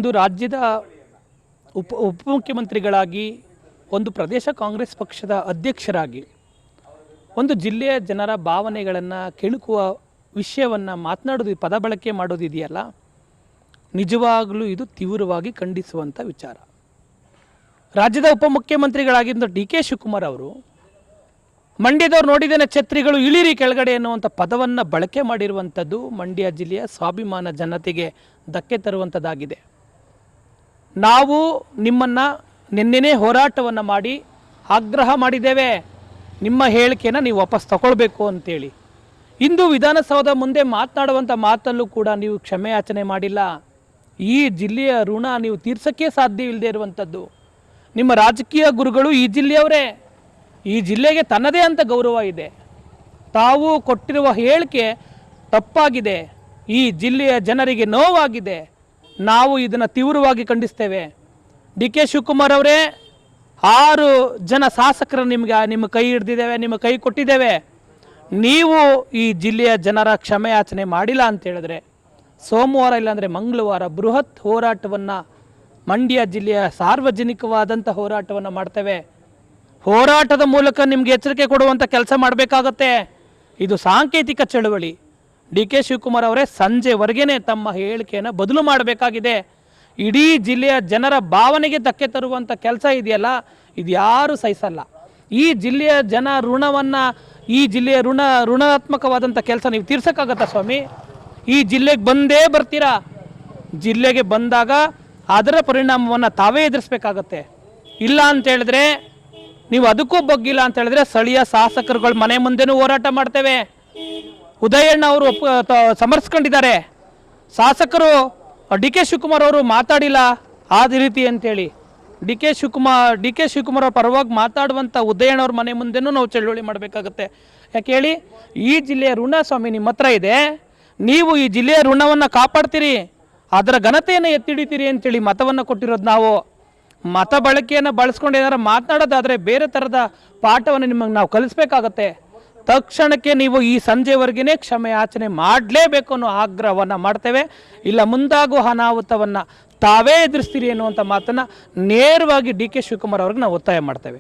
ಒಂದು ರಾಜ್ಯದ ಉಪಮುಖ್ಯಮಂತ್ರಿಗಳಾಗಿ, ಒಂದು ಪ್ರದೇಶ ಕಾಂಗ್ರೆಸ್ ಪಕ್ಷದ ಅಧ್ಯಕ್ಷರಾಗಿ, ಒಂದು ಜಿಲ್ಲೆಯ ಜನರ ಭಾವನೆಗಳನ್ನು ಕೆಣಕುವ ವಿಷಯವನ್ನು ಮಾತನಾಡೋದು, ಪದ ಬಳಕೆ ಮಾಡೋದಿದೆಯಲ್ಲ, ನಿಜವಾಗಲೂ ಇದು ತೀವ್ರವಾಗಿ ಖಂಡಿಸುವಂಥ ವಿಚಾರ. ರಾಜ್ಯದ ಉಪಮುಖ್ಯಮಂತ್ರಿಗಳಾಗಿದ್ದ ಡಿ ಕೆ ಶಿವಕುಮಾರ್ ಅವರು ಮಂಡ್ಯದವ್ರು ನೋಡಿದ್ದೇನೆ ಛತ್ರಿಗಳು ಇಳಿರಿ ಕೆಳಗಡೆ ಎನ್ನುವಂಥ ಪದವನ್ನು ಬಳಕೆ ಮಾಡಿರುವಂಥದ್ದು ಮಂಡ್ಯ ಜಿಲ್ಲೆಯ ಸ್ವಾಭಿಮಾನ ಜನತೆಗೆ ಧಕ್ಕೆ ತರುವಂಥದ್ದಾಗಿದೆ. ನಾವು ನಿಮ್ಮನ್ನು ನಿನ್ನೆನೇ ಹೋರಾಟವನ್ನು ಮಾಡಿ ಆಗ್ರಹ ಮಾಡಿದ್ದೇವೆ, ನಿಮ್ಮ ಹೇಳಿಕೆಯನ್ನು ನೀವು ವಾಪಸ್ ತಗೊಳ್ಬೇಕು ಅಂತೇಳಿ. ಇಂದು ವಿಧಾನಸೌಧ ಮುಂದೆ ಮಾತನಾಡುವಂಥ ಮಾತಲ್ಲೂ ಕೂಡ ನೀವು ಕ್ಷಮೆಯಾಚನೆ ಮಾಡಿಲ್ಲ. ಈ ಜಿಲ್ಲೆಯ ಋಣ ನೀವು ತೀರ್ಸೋಕ್ಕೆ ಸಾಧ್ಯ ಇಲ್ಲದೆ ಇರುವಂಥದ್ದು. ನಿಮ್ಮ ರಾಜಕೀಯ ಗುರುಗಳು ಈ ಜಿಲ್ಲೆಯವರೇ, ಈ ಜಿಲ್ಲೆಗೆ ತನ್ನದೇ ಅಂತ ಗೌರವ ಇದೆ. ತಾವು ಕೊಟ್ಟಿರುವ ಹೇಳಿಕೆ ತಪ್ಪಾಗಿದೆ, ಈ ಜಿಲ್ಲೆಯ ಜನರಿಗೆ ನೋವಾಗಿದೆ, ನಾವು ಇದನ್ನು ತೀವ್ರವಾಗಿ ಖಂಡಿಸ್ತೇವೆ. ಡಿ ಕೆ ಶಿವಕುಮಾರ್ ಅವರೇ, 6 ಜನ ಶಾಸಕರು ನಿಮ್ಮ ಕೈ ಹಿಡ್ದಿದ್ದೇವೆ, ನಿಮ್ಮ ಕೈ ಕೊಟ್ಟಿದ್ದೇವೆ. ನೀವು ಈ ಜಿಲ್ಲೆಯ ಜನರ ಕ್ಷಮೆಯಾಚನೆ ಮಾಡಿಲ್ಲ ಅಂತ ಹೇಳಿದ್ರೆ ಸೋಮವಾರ ಇಲ್ಲಾಂದರೆ ಮಂಗಳವಾರ ಬೃಹತ್ ಹೋರಾಟವನ್ನು, ಮಂಡ್ಯ ಜಿಲ್ಲೆಯ ಸಾರ್ವಜನಿಕವಾದಂಥ ಹೋರಾಟವನ್ನು ಮಾಡ್ತೇವೆ. ಹೋರಾಟದ ಮೂಲಕ ನಿಮಗೆ ಎಚ್ಚರಿಕೆ ಕೊಡುವಂಥ ಕೆಲಸ ಮಾಡಬೇಕಾಗತ್ತೆ. ಇದು ಸಾಂಕೇತಿಕ ಚಳವಳಿ. ಡಿ ಕೆ ಶಿವಕುಮಾರ್ ಅವರೇ, ಸಂಜೆವರೆಗೇ ತಮ್ಮ ಹೇಳಿಕೆಯನ್ನು ಬದಲು ಮಾಡಬೇಕಾಗಿದೆ. ಇಡೀ ಜಿಲ್ಲೆಯ ಜನರ ಭಾವನೆಗೆ ಧಕ್ಕೆ ತರುವಂಥ ಕೆಲಸ ಇದೆಯಲ್ಲ, ಇದು ಯಾರೂ ಸಹಿಸಲ್ಲ. ಈ ಜಿಲ್ಲೆಯ ಜನ ಋಣವನ್ನು, ಈ ಜಿಲ್ಲೆಯ ಋಣಾತ್ಮಕವಾದಂಥ ಕೆಲಸ ನೀವು ತೀರ್ಸೋಕ್ಕಾಗತ್ತಾ ಸ್ವಾಮಿ? ಈ ಜಿಲ್ಲೆಗೆ ಬಂದೇ ಬರ್ತೀರಾ. ಜಿಲ್ಲೆಗೆ ಬಂದಾಗ ಅದರ ಪರಿಣಾಮವನ್ನು ತಾವೇ ಎದುರಿಸ್ಬೇಕಾಗತ್ತೆ. ಇಲ್ಲ ಅಂತ ಹೇಳಿದ್ರೆ, ನೀವು ಅದಕ್ಕೂ ಬಗ್ಗಿಲ್ಲ ಅಂತ ಹೇಳಿದ್ರೆ ಸ್ಥಳೀಯ ಶಾಸಕರುಗಳ ಮನೆ ಮುಂದೆನೂ ಹೋರಾಟ ಮಾಡ್ತೇವೆ. ಉದಯಣ್ಣ ಅವರು ಸಮರ್ಸ್ಕೊಂಡಿದ್ದಾರೆ, ಶಾಸಕರು ಡಿ ಕೆ ಶಿವಕುಮಾರ್ ಅವರು ಮಾತಾಡಿಲ್ಲ ಆ ರೀತಿ ಅಂತೇಳಿ. ಡಿ ಕೆ ಶಿವಕುಮಾರ್ ಅವ್ರ ಪರವಾಗಿ ಮಾತಾಡುವಂಥ ಉದಯಣ್ಣ ಅವ್ರ ಮನೆ ಮುಂದೆನೂ ನಾವು ಚಳುವಳಿ ಮಾಡಬೇಕಾಗತ್ತೆ. ಯಾಕೆ ಹೇಳಿ, ಈ ಜಿಲ್ಲೆಯ ಋಣ ಸ್ವಾಮಿ ನಿಮ್ಮ ಹತ್ರ ಇದೆ, ನೀವು ಈ ಜಿಲ್ಲೆಯ ಋಣವನ್ನು ಕಾಪಾಡ್ತೀರಿ, ಅದರ ಘನತೆಯನ್ನು ಎತ್ತಿಡಿತೀರಿ ಅಂತೇಳಿ ಮತವನ್ನು ಕೊಟ್ಟಿರೋದು ನಾವು. ಮತ ಬಳಕೆಯನ್ನು ಬಳಸ್ಕೊಂಡು ಏನಾರು ಮಾತನಾಡೋದಾದರೆ ಬೇರೆ ಥರದ ಪಾಠವನ್ನು ನಿಮಗೆ ನಾವು ಕಲಿಸ್ಬೇಕಾಗತ್ತೆ. ತಕ್ಷಣಕ್ಕೆ ನೀವು ಈ ಸಂಜೆವರೆಗೇ ಕ್ಷಮೆಯಾಚನೆ ಮಾಡಲೇಬೇಕು ಅನ್ನೋ ಆಗ್ರಹವನ್ನು ಮಾಡ್ತೇವೆ. ಇಲ್ಲ ಮುಂದಾಗುವ ಅನಾಹುತವನ್ನು ತಾವೇ ಎದುರಿಸ್ತೀರಿ ಅನ್ನುವಂಥ ಮಾತನ್ನು ನೇರವಾಗಿ ಡಿ ಕೆ ಶಿವಕುಮಾರ್ ಅವ್ರಿಗೆ ನಾವು ಒತ್ತಾಯ ಮಾಡ್ತೇವೆ.